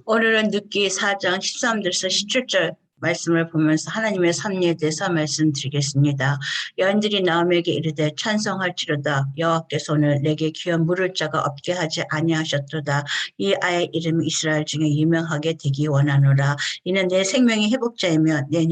오늘은 룻기 4장 13절에서 17절 말씀을 보면서 하나님의 섭리에 대해서 말씀드리겠습니다. 여인들이 나오미에게 이르되 찬송할지로다. 여호와께서 오늘 내게 귀한 물을 자가 없게 하지 아니하셨도다. 이 아이의 이름이 이스라엘 중에 유명하게 되기 원하노라. 이는 내 생명의 회복자이며 내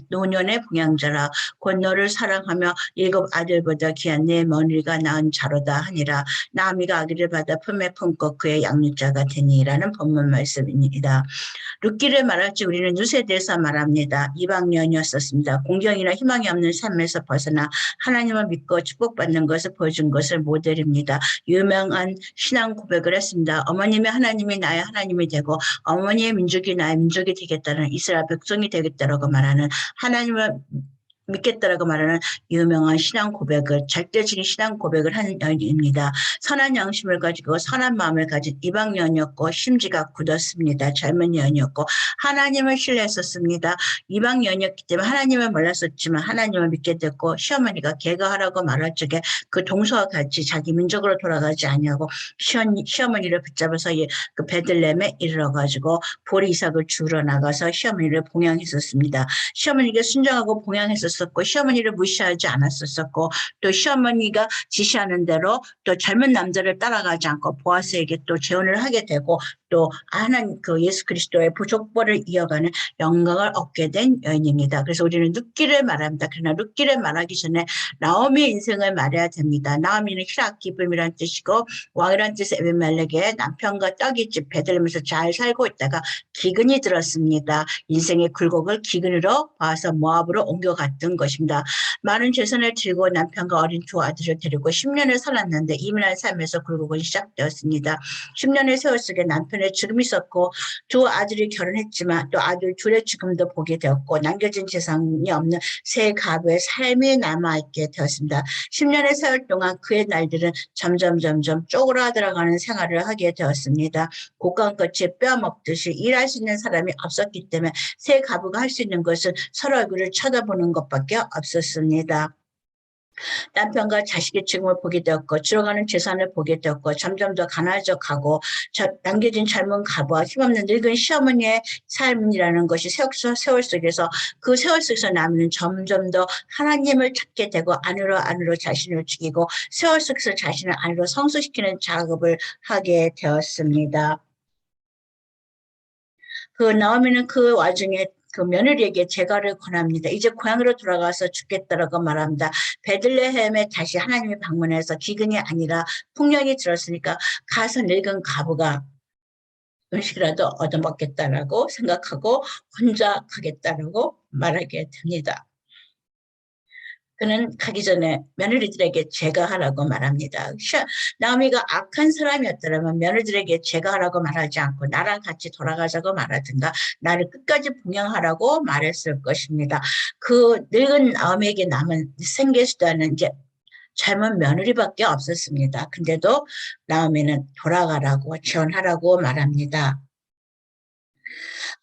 노년의 봉양자라. 곧 너를 사랑하며 7 아들보다 귀한 내 며느리가 낳은 자로다 하니라. 나오미가 아기를 받아 품에 품고 그의 양육자가 되니라는 본문 말씀입니다. 룻기를 말할지 우리는 룻에 대해서 말합니다. 이방년이었었습니다. 공경이나 희망이 없는 삶에서 벗어나 하나님을 믿고 축복받는 것을 보여준 것을 모델입니다. 유명한 신앙 고백을 했습니다. 어머님의 하나님이 나의 하나님이 되고 어머니의 민족이 나의 민족이 되겠다는 이스라엘 백성이 되겠다라고 말하는 하나님을 믿겠다라고 말하는 유명한 신앙 고백을 절대적인 신앙 고백을 한 여인입니다. 선한 양심을 가지고 선한 마음을 가진 이방 여인이었고 심지가 굳었습니다. 젊은 여인이었고 하나님을 신뢰했었습니다. 이방 여인이었기 때문에 하나님을 몰랐었지만 하나님을 믿게 됐고 시어머니가 개가하라고 말할 적에 그 동서와 같이 자기 민족으로 돌아가지 아니하고 시어머니를 붙잡아서 그 베들레헴에 이르러가지고 보리 이삭을 주우러 나가서 시어머니를 봉양했었습니다. 시어머니에게 순종하고 봉양했었고 시어머니를 무시하지 않았었고 또 시어머니가 지시하는 대로 또 젊은 남자를 따라가지 않고 보아스에게 또 재혼을 하게 되고 또 하나님 그 예수 그리스도의 족보를 이어가는 영광을 얻게 된 여인입니다. 그래서 우리는 룻기를 말합니다. 그러나 룻기를 말하기 전에 나오미의 인생을 말해야 됩니다. 나오미는 희락 기쁨이란 뜻이고 왕이란 뜻의 에벤멜렉의 남편과 떡이 집 베들레헴에서 잘 살고 있다가 기근이 들었습니다. 인생의 굴곡을 기근으로 봐서 모압으로 옮겨갔던 것입니다. 많은 재산을 들고 남편과 어린 2 아들을 데리고 10년을 살았는데 이민한 삶에서 굴곡은 시작되었습니다. 10년의 세월 속에 남편의 죽음이 있었고 2 아들이 결혼했지만 또 아들 2의 죽음도 보게 되었고 남겨진 재산이 없는 세 가부의 삶이 남아있게 되었습니다. 10년의 세월 동안 그의 날들은 점점 쪼그라들어가는 생활을 하게 되었습니다. 곡간꽃이 뼈먹듯이 일할 수 있는 사람이 없었기 때문에 세 가부가 할 수 있는 것은 서로 얼굴을 쳐다보는 것밖에 없었습니다. 남편과 자식의 죽음을 보게 되었고 줄어가는 재산을 보게 되었고 점점 더 가난해져가고 남겨진 젊은 가부와 힘없는 늙은 시어머니의 삶이라는 것이 세월 속에서 그 세월 속에서 나오면 점점 더 하나님을 찾게 되고 안으로 자신을 죽이고 세월 속에서 자신을 안으로 성숙시키는 작업을 하게 되었습니다. 그 나오미는 그 와중에 그 며느리에게 제가를 권합니다. 이제 고향으로 돌아가서 죽겠다라고 말합니다. 베들레헴에 다시 하나님이 방문해서 기근이 아니라 풍년이 들었으니까 가서 늙은 가부가 음식이라도 얻어먹겠다라고 생각하고 혼자 가겠다라고 말하게 됩니다. 그는 가기 전에 며느리들에게 제가하라고 말합니다. 나오미가 악한 사람이었더라면 며느리들에게 제가하라고 말하지 않고 나랑 같이 돌아가자고 말하든가 나를 끝까지 봉양하라고 말했을 것입니다. 그 늙은 나오미에게 남은 생계수단은 이제 젊은 며느리밖에 없었습니다. 근데도 나오미는 돌아가라고 재혼하라고 말합니다.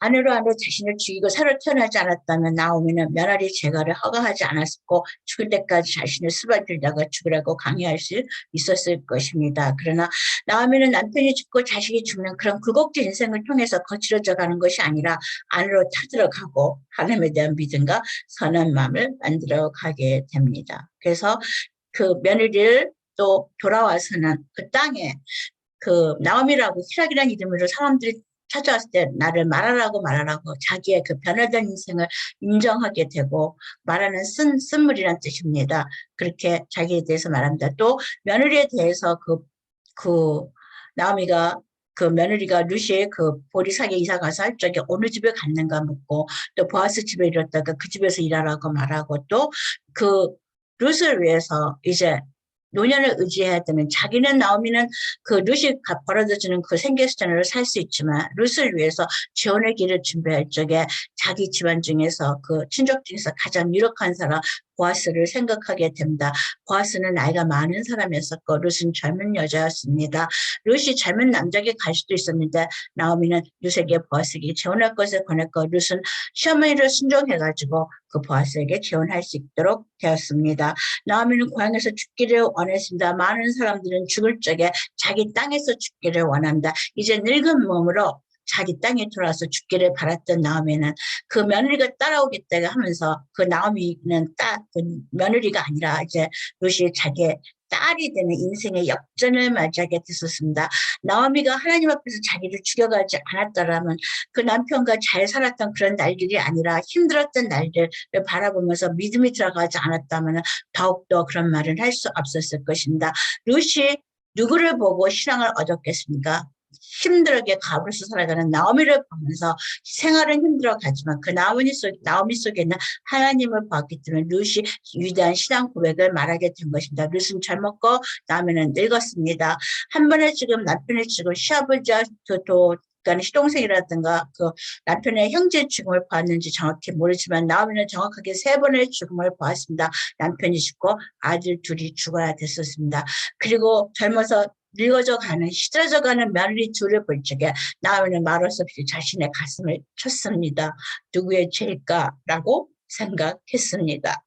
안으로 자신을 죽이고 새로 태어나지 않았다면 나오미는 며느리 제가를 허가하지 않았고 죽을 때까지 자신을 수발들다가 죽으라고 강요할 수 있었을 것입니다. 그러나 나오미는 남편이 죽고 자식이 죽는 그런 굴곡진 인생을 통해서 거칠어져 가는 것이 아니라 안으로 타들어가고 하나님에 대한 믿음과 선한 마음을 만들어 가게 됩니다. 그래서 그 며느리를 또 돌아와서는 그 땅에 그 나오미라고 희락이라는 이름으로 사람들이 찾아왔을 때 나를 말하라고 자기의 그 변화된 인생을 인정하게 되고 말하는 쓴물이란 뜻입니다. 그렇게 자기에 대해서 말합니다. 또 며느리에 대해서 나오미가 그 며느리가 룻이 그 보리삭에 이사가서 할 적에 어느 집에 갔는가 묻고 또 보아스 집에 이뤘다가 그 집에서 일하라고 말하고 또 그 룻을 위해서 이제 노년을 의지해야 되면 자기는 나오미는 그 룻이 벌어져주는 그 생계수단으로 살 수 있지만 룻을 위해서 재혼의 길을 준비할 적에 자기 집안 중에서 그 친족 중에서 가장 유력한 사람 보아스를 생각하게 됩니다. 보아스는 나이가 많은 사람이었었고 룻은 젊은 여자였습니다. 룻이 젊은 남자에게 갈 수도 있었는데 나오미는 룻에게 보아스에게 재혼할 것을 권했고 룻은 시어머니를 순종해가지고 그 보아스에게 재혼할 수 있도록 되었습니다. 나오미는 고향에서 죽기를 원했습니다. 많은 사람들은 죽을 적에 자기 땅에서 죽기를 원한다. 이제 늙은 몸으로 자기 땅에 돌아와서 죽기를 바랐던 나오미는 그 며느리가 따라오겠다고 하면서 그 나오미는 그 며느리가 아니라 이제 룻이 자기의 딸이 되는 인생의 역전을 맞이하게 됐었습니다. 나오미가 하나님 앞에서 자기를 죽여가지 않았더라면 그 남편과 잘 살았던 그런 날들이 아니라 힘들었던 날들을 바라보면서 믿음이 들어가지 않았다면 더욱더 그런 말을 할 수 없었을 것입니다. 룻이 누구를 보고 신앙을 얻었겠습니까? 힘들게 가부로서 살아가는 나오미를 보면서 생활은 힘들어가지만 그 나오미 속에는 하나님을 봤기 때문에 룻이 위대한 신앙 고백을 말하게 된 것입니다. 룻은 젊었고 나오미는 늙었습니다. 한 번에 지금 남편의 지금 시아버지와 그러니까 시동생이라든가 그 남편의 형제 죽음을 보았는지 정확히 모르지만 나오미는 정확하게 3번의 죽음을 보았습니다. 남편이 죽고 아들 둘이 죽어야 됐었습니다. 그리고 젊어서 늙어져 가는 시들어져 가는 며느리 둘을 볼 적에 나오미는 말할 수 없이 자신의 가슴을 쳤습니다. 누구의 죄일까라고 생각했습니다.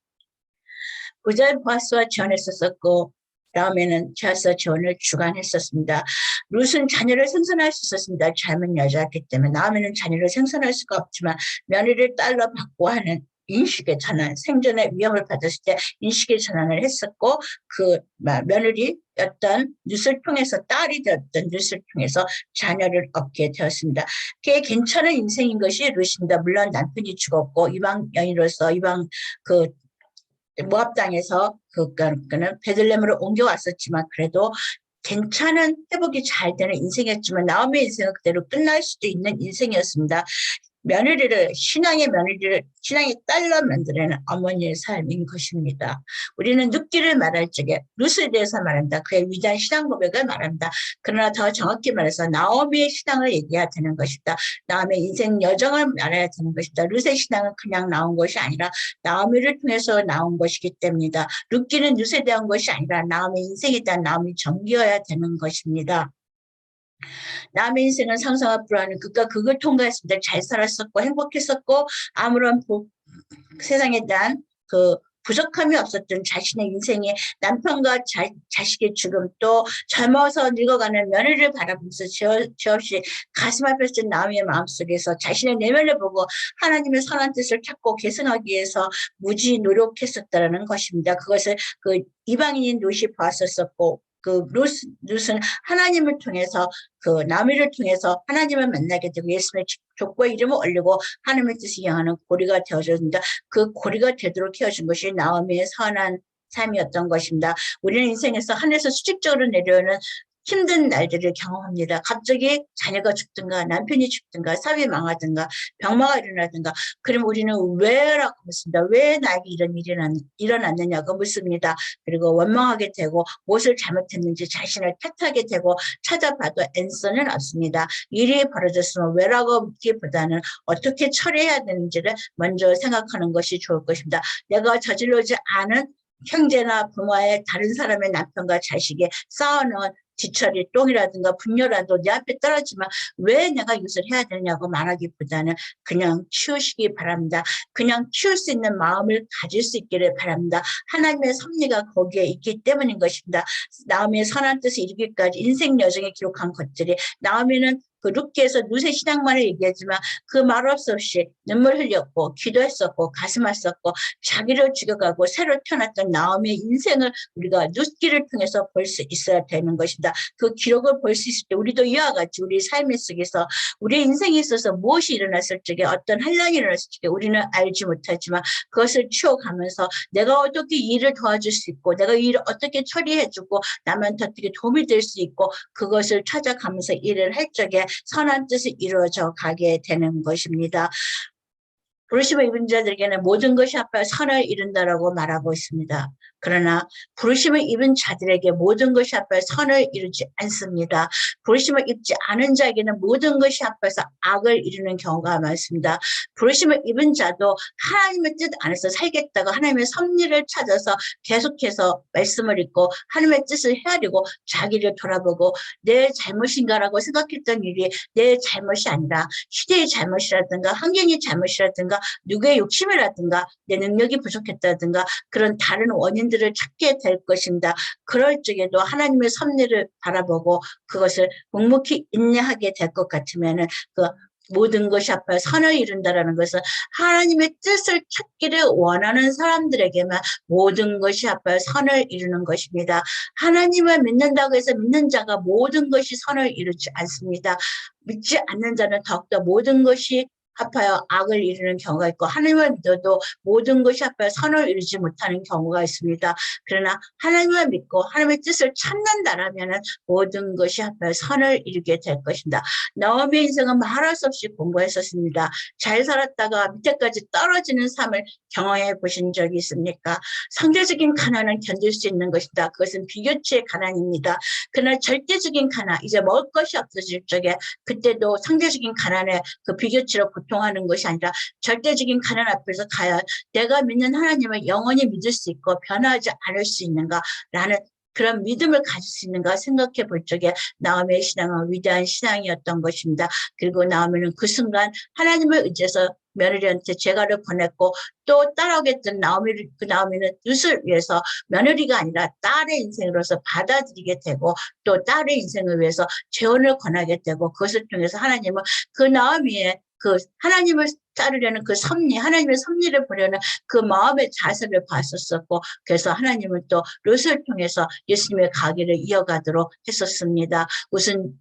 부자의 보아스와 지원했었고 다음에는 죄와서 지원을 주관했었습니다. 룻은 자녀를 생산할 수 있었습니다. 젊은 여자였기 때문에 나오미는 자녀를 생산할 수가 없지만 며느리를 딸로 받고 하는 인식의 전환, 생존의 위험을 받았을 때 인식의 전환을 했었고 그 며느리였던 룻을 통해서 딸이 되었던 룻을 통해서 자녀를 얻게 되었습니다. 꽤 괜찮은 인생인 것이 룻입니다. 물론 남편이 죽었고 이방 여인으로서 이방 그 모압 땅에서 그는 베들레헴으로 옮겨왔었지만 그래도 괜찮은 회복이 잘 되는 인생이었지만 나오미의 인생은 그대로 끝날 수도 있는 인생이었습니다. 신앙의 딸로 만드는 어머니의 삶인 것입니다. 우리는 눕기를 말할 적에 룻에 대해서 말한다. 그의 위대한 신앙 고백을 말한다. 그러나 더 정확히 말해서 나오미의 신앙을 얘기해야 되는 것이다. 나오미의 인생 여정을 말해야 되는 것이다. 룻의 신앙은 그냥 나온 것이 아니라 나오미를 통해서 나온 것이기 때문이다. 눕기는 룻에 대한 것이 아니라 나오미의 인생에 대한 나오미 정기여야 되는 것입니다. 남의 인생은 상상과 불안을 극과 극을 통과했습니다. 잘 살았었고 행복했었고 아무런 세상에 대한 그 부족함이 없었던 자신의 인생에 남편과 자식의 죽음 또 젊어서 늙어가는 며느리를 바라보면서 죄없이 가슴 아팠을 때 나오미의 마음속에서 자신의 내면을 보고 하나님의 선한 뜻을 찾고 계승하기 위해서 무지 노력했었다는 것입니다. 그것을 그 이방인인 룻이 보았었고 그 룻은 하나님을 통해서 그 나오미를 통해서 하나님을 만나게 되고 예수님의 족보의 이름을 올리고 하나님의 뜻을 이행하는 고리가 되어줍니다. 그 고리가 되도록 해준 것이 나오미의 선한 삶이었던 것입니다. 우리는 인생에서 하늘에서 수직적으로 내려오는 힘든 날들을 경험합니다. 갑자기 자녀가 죽든가 남편이 죽든가 사업이 망하든가 병마가 일어나든가 그럼 우리는 왜라고 묻습니다. 왜 나에게 이런 일이 일어났느냐고 묻습니다. 그리고 원망하게 되고 무엇을 잘못했는지 자신을 탓하게 되고 찾아봐도 앤서는 없습니다. 일이 벌어졌으면 왜라고 묻기보다는 어떻게 처리해야 되는지를 먼저 생각하는 것이 좋을 것입니다. 내가 저질러지 않은 형제나 부모의 다른 사람의 남편과 자식이 싸우는 지철이 똥이라든가 분뇨라도 내 앞에 떨어지면 왜 내가 이것을 해야 되냐고 말하기보다는 그냥 치우시기 바랍니다. 그냥 치울 수 있는 마음을 가질 수 있기를 바랍니다. 하나님의 섭리가 거기에 있기 때문인 것입니다. 나오미의 선한 뜻을 이루기까지 인생 여정에 기록한 것들이 나오미는 그 룻기에서 룻의 신앙만을 얘기하지만 그 말 없이 눈물 흘렸고 기도했었고 가슴 앓았고 자기를 죽여가고 새로 태어났던 나오미의 인생을 우리가 룻기를 통해서 볼 수 있어야 되는 것입니다. 그 기록을 볼 수 있을 때 우리도 이와 같이 우리 삶의 속에서 우리 인생에 있어서 무엇이 일어났을 적에 어떤 환란이 일어났을 적에 우리는 알지 못하지만 그것을 치워가면서 내가 어떻게 일을 도와줄 수 있고 내가 일을 어떻게 처리해주고 남한테 어떻게 도움이 될 수 있고 그것을 찾아가면서 일을 할 적에 선한 뜻이 이루어져 가게 되는 것입니다. 부르심을 입은 자들에게는 모든 것이 합하여 선을 이룬다라고 말하고 있습니다. 그러나 부르심을 입은 자들에게 모든 것이 합하여 선을 이루지 않습니다. 부르심을 입지 않은 자에게는 모든 것이 합해서 악을 이루는 경우가 많습니다. 부르심을 입은 자도 하나님의 뜻 안에서 살겠다고 하나님의 섭리를 찾아서 계속해서 말씀을 읽고 하나님의 뜻을 헤아리고 자기를 돌아보고 내 잘못인가라고 생각했던 일이 내 잘못이 아니라 시대의 잘못이라든가 환경의 잘못이라든가 누구의 욕심이라든가 내 능력이 부족했다든가 그런 다른 원인들 영들을 찾게 될 것입니다. 그럴 적에도 하나님의 섭리를 바라보고 그것을 묵묵히 인내하게 될 것 같으면은 그 모든 것이 앞에 선을 이룬다라는 것은 하나님의 뜻을 찾기를 원하는 사람들에게만 모든 것이 앞에 선을 이루는 것입니다. 하나님을 믿는다고 해서 믿는 자가 모든 것이 선을 이루지 않습니다. 믿지 않는 자는 더욱더 모든 것이 합하여 악을 이루는 경우가 있고 하나님을 믿어도 모든 것이 합하여 선을 이루지 못하는 경우가 있습니다. 그러나 하나님을 믿고 하나님의 뜻을 찾는다라면 모든 것이 합하여 선을 이루게 될 것입니다. 나오미의 인생은 말할 수 없이 공부했었습니다. 잘 살았다가 밑에까지 떨어지는 삶을 경험해 보신 적이 있습니까? 상대적인 가난은 견딜 수 있는 것이다. 그것은 비교치의 가난입니다. 그러나 절대적인 가난, 이제 먹을 것이 없어질 적에 그때도 상대적인 가난에 그 비교치로 고통하는 것이 아니라 절대적인 가난 앞에서 가야 내가 믿는 하나님을 영원히 믿을 수 있고 변하지 않을 수 있는가라는 그런 믿음을 가질 수 있는가 생각해 볼 적에 나오미의 신앙은 위대한 신앙이었던 것입니다. 그리고 나오미는 그 순간 하나님을 의지해서 며느리한테 제가를 보냈고 또 따라오겠던 나오미는 룻을 위해서 며느리가 아니라 딸의 인생으로서 받아들이게 되고 또 딸의 인생을 위해서 재혼을 권하게 되고 그것을 통해서 하나님은 그 나오미의 그 하나님을 따르려는 그 섭리, 하나님의 섭리를 보려는 그 마음의 자세를 봤었었고 그래서 하나님은 또 룻을 통해서 예수님의 가기를 이어가도록 했었습니다.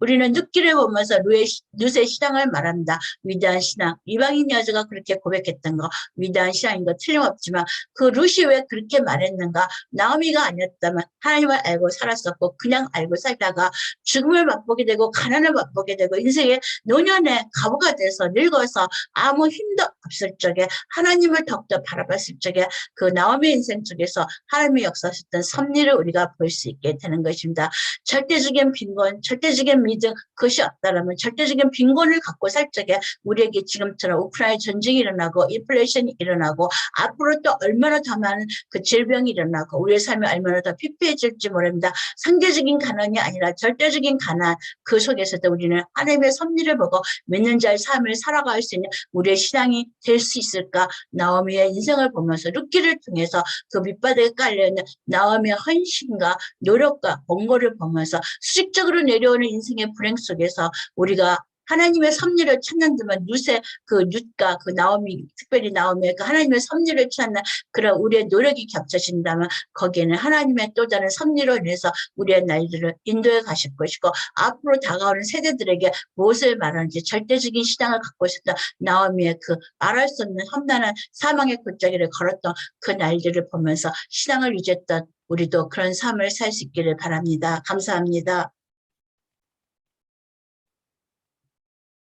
우리는 룻기를 보면서 룻의 신앙을 말합니다. 위대한 신앙, 이방인 여자가 그렇게 고백했던 거 위대한 신앙인 거 틀림없지만 그 룻이 왜 그렇게 말했는가? 나오미가 아니었다면 하나님을 알고 살았었고 그냥 알고 살다가 죽음을 맛보게 되고 가난을 맛보게 되고 인생의 노년의 과부가 돼서 늙어서 아무 힘도 없을 적에 하나님을 더욱더 바라봤을 적에 그 나오미의 인생 속에서 하나님의 역사하셨던 섭리를 우리가 볼 수 있게 되는 것입니다. 절대적인 빈곤, 절대적인 믿음 그것이 없다라면 절대적인 빈곤을 갖고 살 적에 우리에게 지금처럼 우크라이나 전쟁이 일어나고 인플레이션이 일어나고 앞으로 또 얼마나 더 많은 그 질병이 일어나고 우리의 삶이 얼마나 더 피폐해질지 모릅니다. 상대적인 가난이 아니라 절대적인 가난 그 속에서도 우리는 하나님의 섭리를 보고 믿는 자의 삶을 살아갈 수 있는 우리의 신앙이 될 수 있을까? 나오미의 인생을 보면서 룻기를 통해서 그 밑바닥에 깔려있는 나오미의 헌신과 노력과 번거를 보면서 수직적으로 내려오는 인생의 불행 속에서 우리가 하나님의 섭리를 찾는다면 룻과 그 나오미, 특별히 나오미의 그 하나님의 섭리를 찾는 그런 우리의 노력이 겹쳐진다면 거기에는 하나님의 또 다른 섭리로 인해서 우리의 날들을 인도해 가실 것이고 앞으로 다가오는 세대들에게 무엇을 말하는지 절대적인 신앙을 갖고 있었던 나오미의 그 말할 수 없는 험난한 사망의 골짜기를 걸었던 그 날들을 보면서 신앙을 유지했던 우리도 그런 삶을 살 수 있기를 바랍니다. 감사합니다.